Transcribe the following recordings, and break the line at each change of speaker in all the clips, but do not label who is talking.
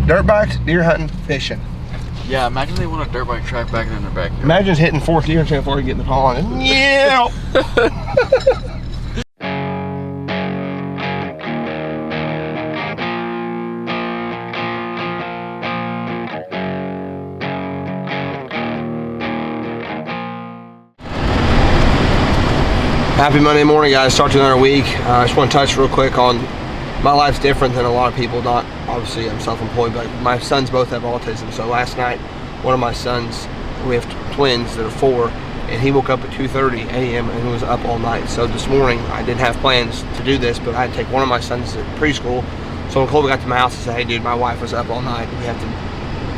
Dirt bikes, deer hunting, fishing.
Yeah, imagine they want a dirt bike track back in their backyard.
Imagine just hitting 4th gear and saying before you get in the pond. Yeah. Happy Monday morning, guys. Start to another week. I just want to touch real quick on my life's different than a lot of people. Not obviously I'm self-employed, but my sons both have autism. So last night, one of my sons, we have twins that are 4, and he woke up at 2:30 a.m. and he was up all night. So this morning I didn't have plans to do this, but I had to take one of my sons to preschool. So when Colby got to my house, I said, "Hey, dude, my wife was up all night. We have to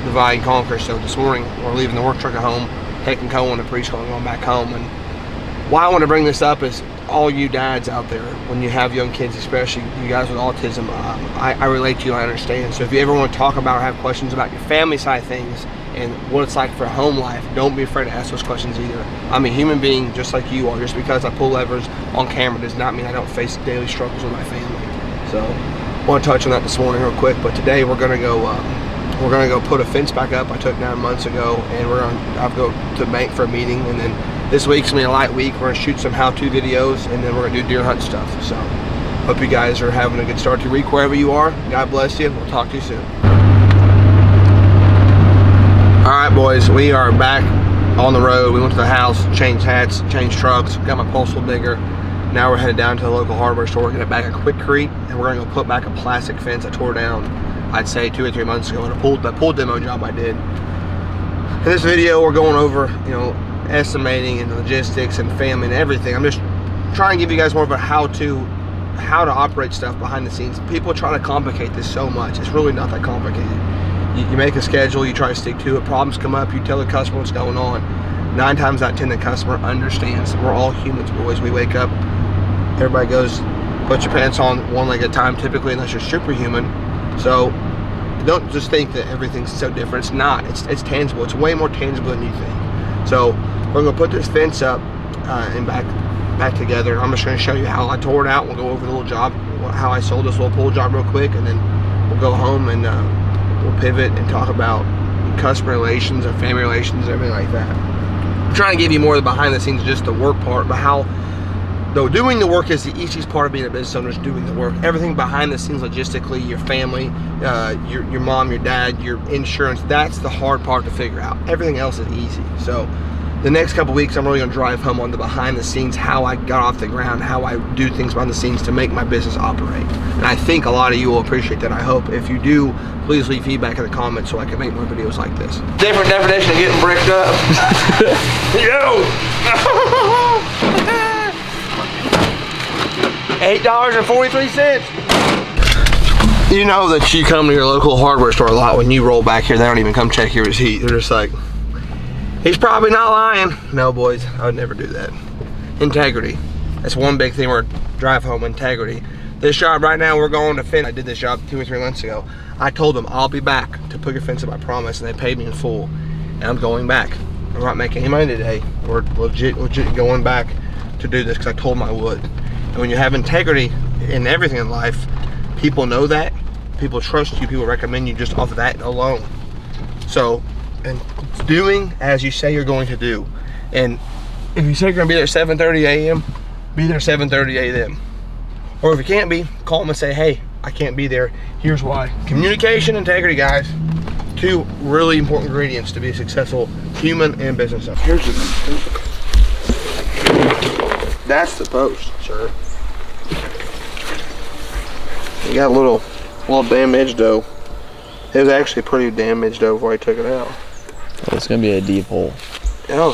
divide and conquer." So this morning we're leaving the work truck at home, taking Cohen to preschool and going back home. And why I want to bring this up is all you dads out there, when you have young kids, especially you guys with autism, I relate to you, I understand. So if you ever want to talk about or have questions about your family side of things and what it's like for home life, don't be afraid to ask those questions either. I'm a human being just like you are. Just because I pull levers on camera does not mean I don't face daily struggles with my family. So I want to touch on that this morning real quick, but today we're gonna go put a fence back up I took down months ago, and I'll go to the bank for a meeting, and then this week's gonna be a light week. We're gonna shoot some how-to videos, and then we're gonna do deer hunt stuff. So hope you guys are having a good start to your week wherever you are. God bless you. We'll talk to you soon. All right, boys, we are back on the road. We went to the house, changed hats, changed trucks, got my pulse hole digger. Now we're headed down to the local hardware store, get back a Quikrete, and we're gonna go put back a plastic fence I tore down, I'd say 2 or 3 months ago, in a pool demo job I did. In this video, we're going over, estimating and logistics and family and everything. I'm just trying to give you guys more of a how to operate stuff behind the scenes. People try to complicate this so much. It's really not that complicated. You make a schedule, you try to stick to it. Problems come up, you tell the customer what's going on. 9 times out of 10, the customer understands. We're all humans, boys. We wake up, everybody goes, put your pants on one leg at a time, typically, unless you're superhuman. So don't just think that everything's so different. It's not. It's tangible. It's way more tangible than you think. So we're gonna put this fence up and back together. I'm just gonna show you how I tore it out. We'll go over the little job, how I sold this little pull job real quick, and then we'll go home and we'll pivot and talk about customer relations and family relations, everything like that. I'm trying to give you more of the behind the scenes, just the work part, but how, though doing the work is the easiest part of being a business owner, is doing the work. Everything behind the scenes logistically, your family, your mom, your dad, your insurance, that's the hard part to figure out. Everything else is easy. So the next couple weeks, I'm really gonna drive home on the behind the scenes, how I got off the ground, how I do things behind the scenes to make my business operate. And I think a lot of you will appreciate that. I hope. If you do, please leave feedback in the comments so I can make more videos like this. Different definition of getting bricked up. Yo! $8.43. You know that you come to your local hardware store a lot. When you roll back here, they don't even come check your receipt. They're just like, he's probably not lying. No, boys, I would never do that. Integrity. That's one big thing we're drive home, integrity. This job right now, we're going to fence. I did this job 2 or 3 months ago. I told them, I'll be back to put your fence up, I promise, and they paid me in full. And I'm going back. I'm not making any money today. We're legit going back to do this because I told them I would. And when you have integrity in everything in life, people know that. People trust you. People recommend you just off of that alone. So, and doing as you say you're going to do. And if you say you're going to be there at 7:30 a.m., be there 7:30 a.m. Or if you can't be, call them and say, hey, I can't be there. Here's why. Communication, integrity, guys. 2 really important ingredients to be a successful human and business owner. Here's the that's the post, sir. You got a little damaged though. It was actually pretty damaged though before I took it out.
Oh, it's gonna be a deep hole.
Oh,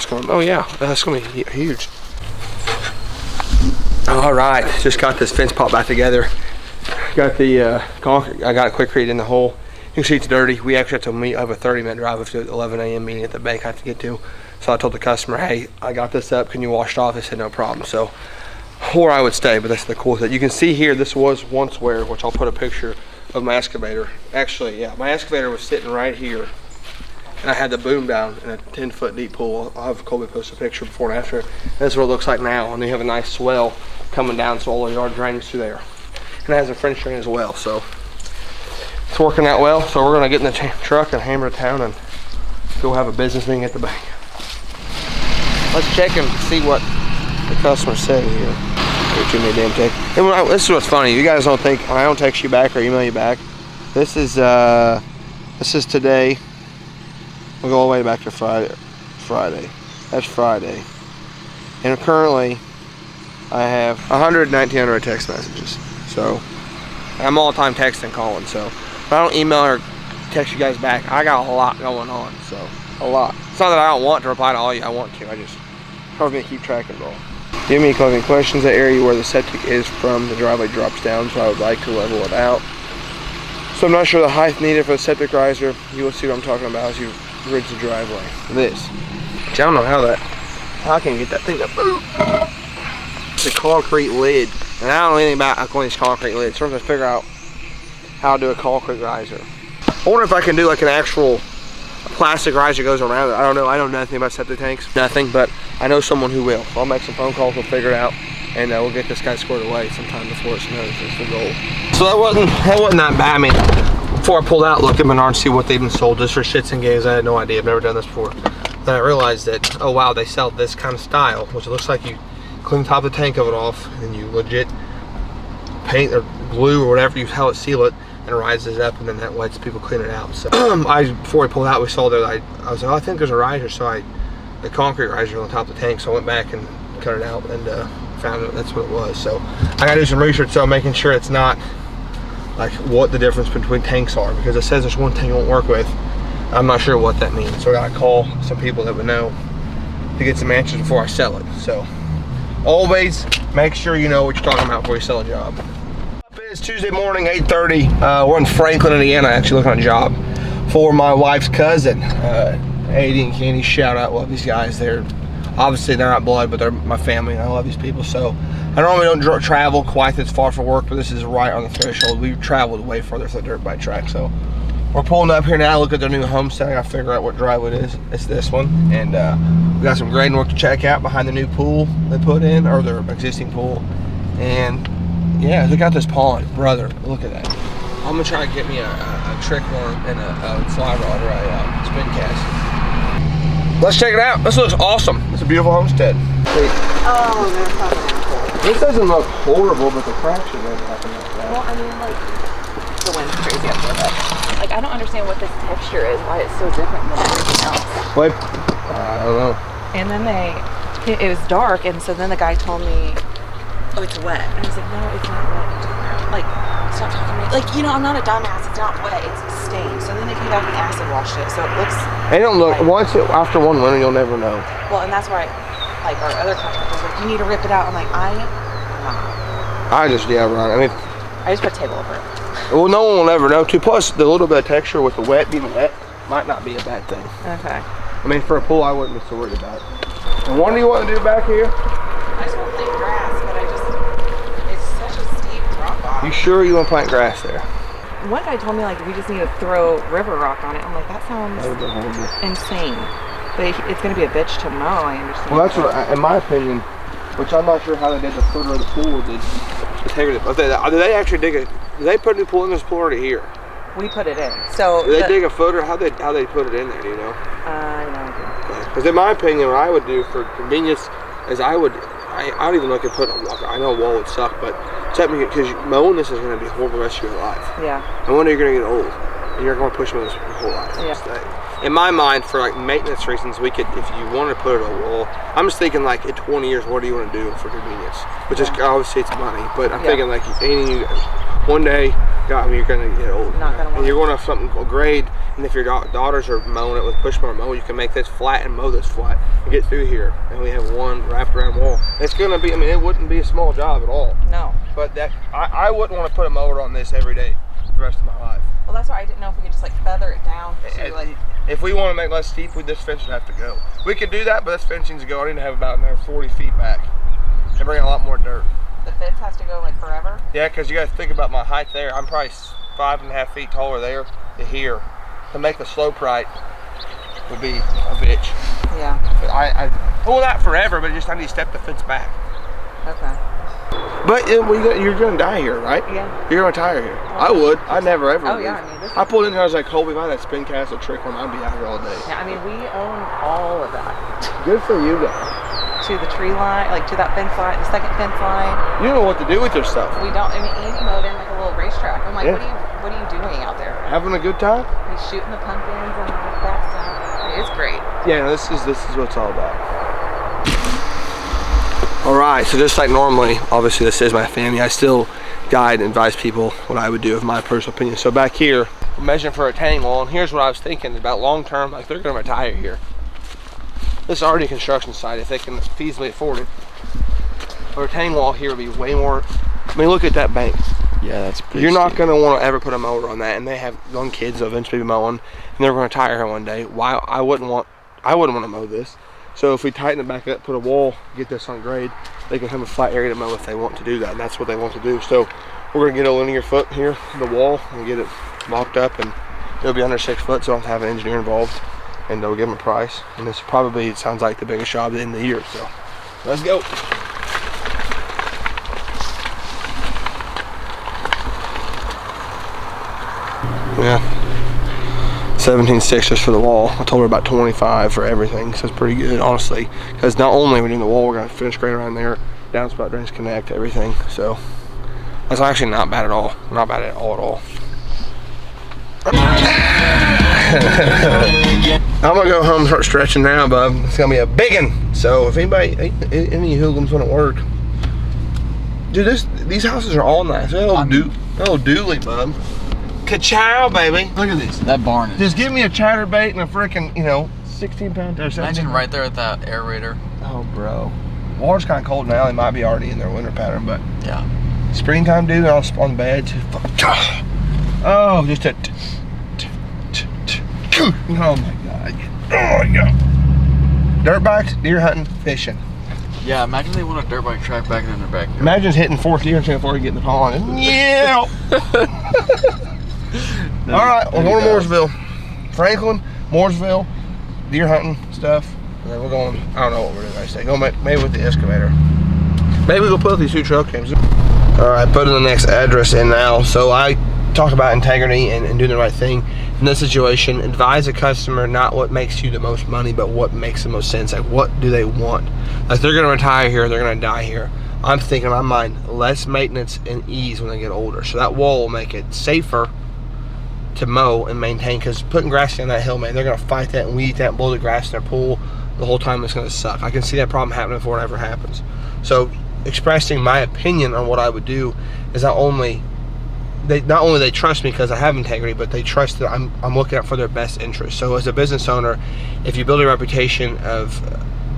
that's gonna be huge. All right, just got this fence popped back together. Got the I got a Quikrete in the hole. You can see it's dirty. We actually have to meet. I have a 30-minute drive up to 11 a.m. meeting at the bank I have to get to. So I told the customer, hey, I got this up. Can you wash it off? They said no problem. So, or I would stay, but that's the cool thing. You can see here, this was once where, which I'll put a picture of my excavator. Actually, yeah, my excavator was sitting right here. And I had the boom down in a 10-foot deep pool. I'll have Colby post a picture before and after. That's what it looks like now. And you have a nice swell coming down, so all the yard drains through there. And it has a French drain as well. So it's working out well. So we're gonna get in the truck and hammer to town and go have a business meeting at the bank. Let's check and see what the customer said here. Too many damn text. And this is what's funny. You guys don't think I don't text you back or email you back. This is today. We'll go all the way back to Friday. That's Friday. And currently, I have 100-1,900 text messages. So I'm all the time texting, calling. So if I don't email or text you guys back, I got a lot going on. So a lot. It's not that I don't want to reply to all you. I want to. I just helps me keep track of it all. Do you have any closing questions? The area where the septic is from the driveway drops down, so I would like to level it out. So I'm not sure the height needed for the septic riser. You will see what I'm talking about as you bridge the driveway. This. I don't know how I can get that thing to move. It's a concrete lid. And I don't know anything about going these concrete lids. So I'm trying to figure out how to do a concrete riser. I wonder if I can do like an actual plastic riser goes around it. I don't know. I know nothing about septic tanks. Nothing, but I know someone who will. So I'll make some phone calls, we'll figure it out, and we'll get this guy squared away sometime before it snows. That's the goal. So that wasn't that bad. I mean, before I pulled out, look at Menards, see what they've been sold just for shits and gigs. I had no idea. I've never done this before. Then I realized that, oh wow, they sell this kind of style, which it looks like you clean the top of the tank of it off, and you legit paint or glue or whatever you how it seal it, and it rises up, and then that lets people clean it out. So before we pulled out, we saw that I was like, oh, I think there's a riser. So the concrete riser on the top of the tank. So I went back and cut it out and found it. That's what it was. So I gotta do some research. So I'm making sure it's not like what the difference between tanks are, because it says there's one tank it won't work with. I'm not sure what that means. So I gotta call some people that would know to get some answers before I sell it. So always make sure you know what you're talking about before you sell a job. It's Tuesday morning, 8:30. We're in Franklin, Indiana, actually looking at a job for my wife's cousin. Adi and Kenny, shout out, love these guys. Obviously they're not blood, but they're my family, and I love these people. So I normally don't travel quite this far for work, but this is right on the threshold. We've traveled way further for the dirt bike track. So we're pulling up here now, look at their new homestead. I gotta figure out what driveway it is. It's this one. And we got some grading work to check out behind the new pool they put in, or their existing pool. And yeah, look out this pond, brother, look at that. I'm gonna try to get me a trick worm and a fly rod or a spin cast. Let's check it out. This looks awesome. It's a beautiful homestead. Wait.
Oh, there's something.
This doesn't look horrible, but the cracks are gonna happen like that.
Well, I mean, like, the wind's crazy up there, but like, I don't understand what this texture is, why it's so different than everything else.
Wait, I don't know.
And then it was dark, and so then the guy told me, oh, it's wet. And I was like, no, it's not wet. Like, stop talking to me. Like, you know, I'm not a dumbass. It's not wet. It's stained. So then they came back and acid washed it. So it looks.
They don't look. Like, after one winter, you'll never know.
Well, and that's why, like, our other contractors like, you need to rip it out. I'm like, I just
right. I mean,
I just put a table over it.
Well, no one will ever know. Too. Plus, the little bit of texture with the wet being wet might not be a bad thing.
Okay.
I mean, for a pool, I wouldn't be so worried about it. And what do you want to do back here?
I just want to plant grass, but it's such a steep drop off.
You sure you want to plant grass there?
One guy told me, like, we just need to throw river rock on it. I'm like, that sounds insane. But it's going to be a bitch to mow, I understand.
Well, that's what, in my opinion, which I'm not sure how they did the footer of the pool. Did they actually dig it? Did they put a new pool in this pool already here?
We put it in. So
did they dig a footer? How they put it in there? Do you know?
No.
Because in my opinion, what I would do for convenience is I don't even look at putting a wall. I know a wall would suck, but because mowing this is going to be horrible the rest of your life.
Yeah.
And one day you're going to get old, and you're going to push mow this your whole life.
Yeah.
In my mind, for like maintenance reasons, we could, if you want to put it on a wall, I'm just thinking like in 20 years, what do you want to do for convenience? Which is obviously it's money, but I'm thinking like one day, you're going to get old. And you're going to have something grade, and if your daughters are mowing it with push mower mower, you can make this flat and mow this flat and get through here. And we have one wrapped around wall. It's going to be, I mean, it wouldn't be a small job at all.
No.
But I wouldn't want to put a mower on this every day for the rest of my life.
Well, that's why I didn't know if we could just like feather it down to like.
If we want to make less steep, this fence would have to go. We could do that, but this fence needs to go. I need to have about another 40 feet back and bring a lot more dirt.
The fence has to go like forever?
Yeah, because you got to think about my height there. I'm probably 5.5 feet taller there to here. To make the slope right would be a bitch.
Yeah.
Well, not forever, but just I need to step the fence back.
Okay.
But you're gonna die here, right?
Yeah.
You're gonna retire here. I would. I never ever.
Oh
would.
yeah, I mean,
I pulled in here. I was like, Colby, buy that spin castle trick one. I'd be out here all day.
yeah, I mean, we own all of that.
Good for you guys.
To the tree line, like to that fence line, the second fence line.
You know what to do with your stuff.
We don't. I mean, Andy mowed in like a little racetrack. I'm like,
Yeah.
what are you doing out there?
Having a good time?
He's shooting the pumpkins and all that stuff. It's great.
Yeah, this is what it's all about. All right, so just like normally, obviously this is my family. I still guide and advise people what I would do of my personal opinion. So back here, we're measuring for a retaining wall, and here's what I was thinking about long term. Like they're gonna retire here. This is already a construction site if they can feasibly afford it. A retaining wall here would be way more. I mean, look at that bank.
Yeah, that's pretty
You're not
steep.
going to want to ever put a mower on that, and they have young kids that'll eventually be mowing, and they're going to retire here one day. Why? I wouldn't want to mow this. So if we tighten it back up, put a wall, get this on grade, they can have a flat area to mow if they want to do that, and that's what they want to do. So we're going to get a linear foot here, the wall, and get it mocked up, and it'll be under 6 foot, so I don't have to have an engineer involved, and they'll give them a price. And this probably, it sounds like the biggest job at the end of the year. So let's go. Yeah, 17.6 just for the wall. I told her about 25 for everything, so it's pretty good, honestly. Because not only are we doing the wall, we're gonna finish grade around there, downspout, drains, connect, everything. So that's actually not bad at all. Not bad at all. I'm gonna go home and start stretching now, bub. It's gonna be a big one. So if any hoodlums want to work, dude, these houses are all nice. They're little dooley, bub. Ka-chow, baby. Look at this.
That barn is.
Just give me a chatterbait and a freaking, 16-pound or 17.
Imagine right there at that aerator.
Oh, bro. Water's kind of cold now. They might be already in their winter pattern, but
Yeah.
springtime, dude, on the bed. Oh, just a. Oh my god. Oh my god. Dirt bikes, deer hunting, fishing.
Yeah, imagine they want a dirt bike track back in their backyard.
Imagine just hitting 4th deer before you get in the pond. Yeah. All right, we're going to Mooresville. Franklin, Mooresville, deer hunting stuff. And then we're going, I don't know what we're doing next day. Go maybe with the excavator. Maybe we'll put these 2 truck cams. All right, putting the next address in now. So I talk about integrity and doing the right thing. In this situation, advise a customer not what makes you the most money, but what makes the most sense. Like, what do they want? Like, they're gonna retire here, they're gonna die here. I'm thinking in my mind, less maintenance and ease when they get older. So that wall will make it safer to mow and maintain, because putting grass on that hill, man, they're gonna fight that and weed that and blow the grass in their pool the whole time. It's gonna suck. I can see that problem happening before it ever happens. So expressing my opinion on what I would do is not only they trust me because I have integrity, but they trust that I'm looking out for their best interest. So as a business owner, if you build a reputation of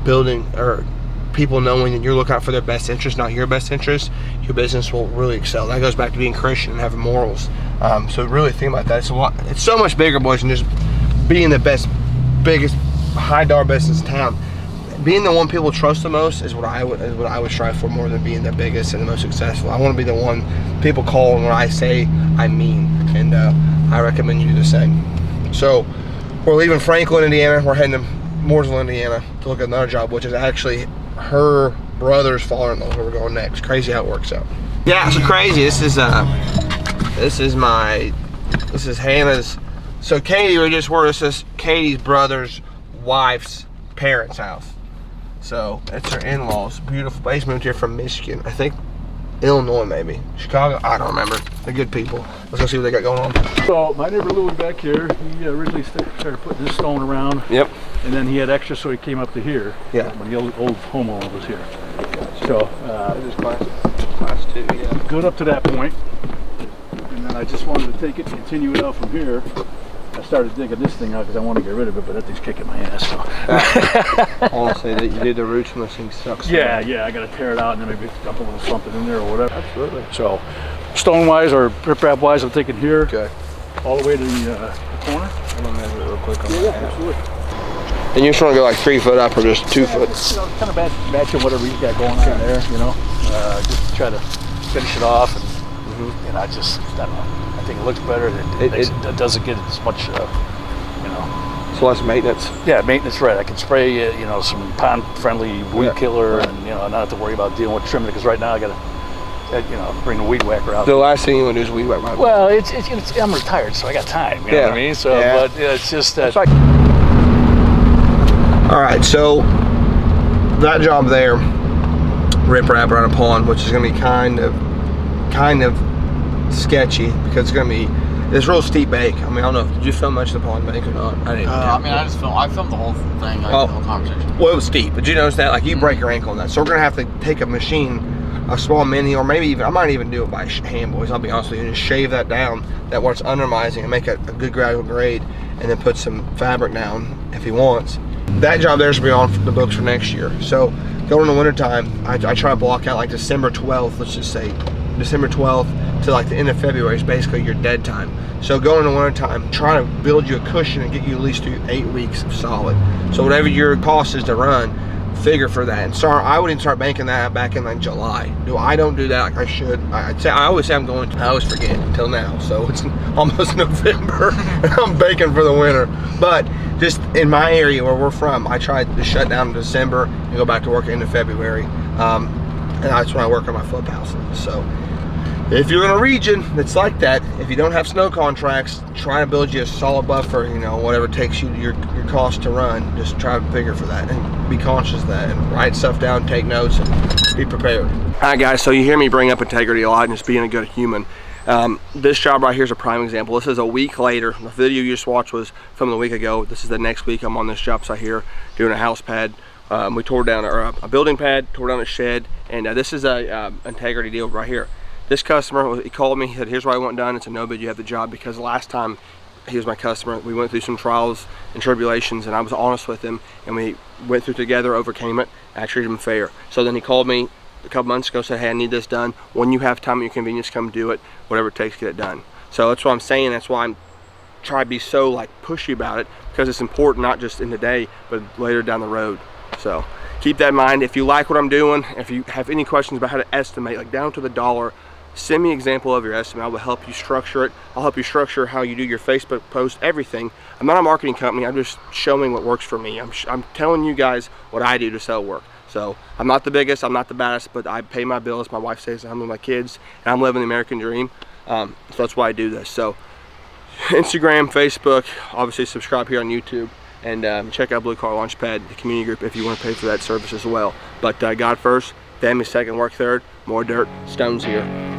building or people knowing that you're looking out for their best interest, not your best interest, your business will really excel. That goes back to being Christian and having morals. So really think about that. It's so much bigger, boys, than just being the biggest high dollar business in town. Being the one people trust the most is what I would strive for, more than being the biggest and the most successful. I want to be the one people call, and when I say, I mean. And I recommend you do the same. So we're leaving Franklin, Indiana. We're heading to Mooresville, Indiana to look at another job, which is actually her brother's father-in-law where we're going next. Crazy how it works out. Yeah, so crazy. This is Hannah's. So Katie, this is Katie's brother's wife's parents' house. So it's her in-laws. Beautiful place. Moved here from Michigan. I think Illinois, maybe. Chicago. I don't remember. They're good people. Let's go see what they got going on.
So my neighbor Louis back here, he originally started putting this stone around.
Yep.
And then he had extra, so he came up to here.
Yeah.
When the old homeowner was here. So
it is class 2, yeah.
good up to that point. And then I just wanted to take it and continue it out from here. I started digging this thing out because I want to get rid of it, but that thing's kicking my ass. So.
Honestly, that you did the roots from this thing sucks.
Yeah, I got to tear it out and then maybe dump a little something in there or whatever.
Absolutely.
So, stone-wise or riprap-wise, I'm thinking here,
Okay.
all the way to the corner.
I'm gonna measure it real quick on
Yeah,
my
absolutely.
And you just want to go like 3 foot up or just 2 foot?
Kind of matching whatever you got going on there, just to try to finish it off. And I don't know. I think it looks better. It doesn't get as much,
So less maintenance.
Yeah, maintenance, right. I can spray, some pond-friendly weed killer, and not have to worry about dealing with trimming it. Because right now I got to bring the weed whacker out.
The last thing you want to do is weed whack my
Well, I'm retired, so I got time. You know what I mean? So, but it's just that.
like, all right, so that job there, rip wrap around a pond, which is going to be kind of sketchy because it's going to be this real steep bank. I mean, I don't know. Did you film much of the pond bank or not? I didn't.
I mean, I filmed the whole thing, like the whole conversation.
Well, it was steep, but you notice that, like, you break your ankle on that. So we're gonna have to take a machine, a small mini, or maybe even, I might even do it by hand, boys. I'll be honest with you, just shave that down, that where it's undermising, and make a good gradual grade, and then put some fabric down if he wants. That job there's gonna be on the books for next year. So going in the wintertime, I try to block out like December 12th, let's just say December 12th to like the end of February is basically your dead time. So going in the wintertime, try to build you a cushion and get you at least through 8 weeks of solid. So whatever your cost is to run, figure for that. And start, I would even start banking that back in like July. I don't do that like I should. I always say I'm going to, I always forget until now. So it's almost November and I'm banking for the winter. But just in my area where we're from, I try to shut down in December and go back to work into February. And that's when I work on my flip houses. So if you're in a region that's like that, if you don't have snow contracts, try to build you a solid buffer, whatever it takes you your cost to run. Just try to figure for that and be conscious of that and write stuff down, take notes, and be prepared. All right, guys, so you hear me bring up integrity a lot and just being a good human. This job right here is a prime example. This is a week later. The video you just watched was from a week ago. This is the next week I'm on this job site here doing a house pad. We tore down a building pad, tore down a shed, and this is a integrity deal right here. This customer, he called me, he said, here's what I want done. It's a no bid, you have the job, because last time he was my customer, we went through some trials and tribulations, and I was honest with him, and we went through together, overcame it. I treated him fair. So then he called me a couple months ago, said, hey, I need this done. When you have time at your convenience, come do it. Whatever it takes to get it done. So that's what I'm saying. That's why I'm trying to be so like pushy about it, because it's important, not just in the day, but later down the road. So keep that in mind. If you like what I'm doing, if you have any questions about how to estimate, like down to the dollar, send me an example of your estimate. I will help you structure it. I'll help you structure how you do your Facebook post, everything. I'm not a marketing company. I'm just showing what works for me. I'm telling you guys what I do to sell work. So I'm not the biggest, I'm not the baddest, but I pay my bills. My wife stays at home with my kids, and I'm living the American dream. So that's why I do this. So Instagram, Facebook, obviously subscribe here on YouTube, and check out Blue Car Launchpad, the community group, if you want to pay for that service as well. But God first, family second, work third, more dirt, stones here.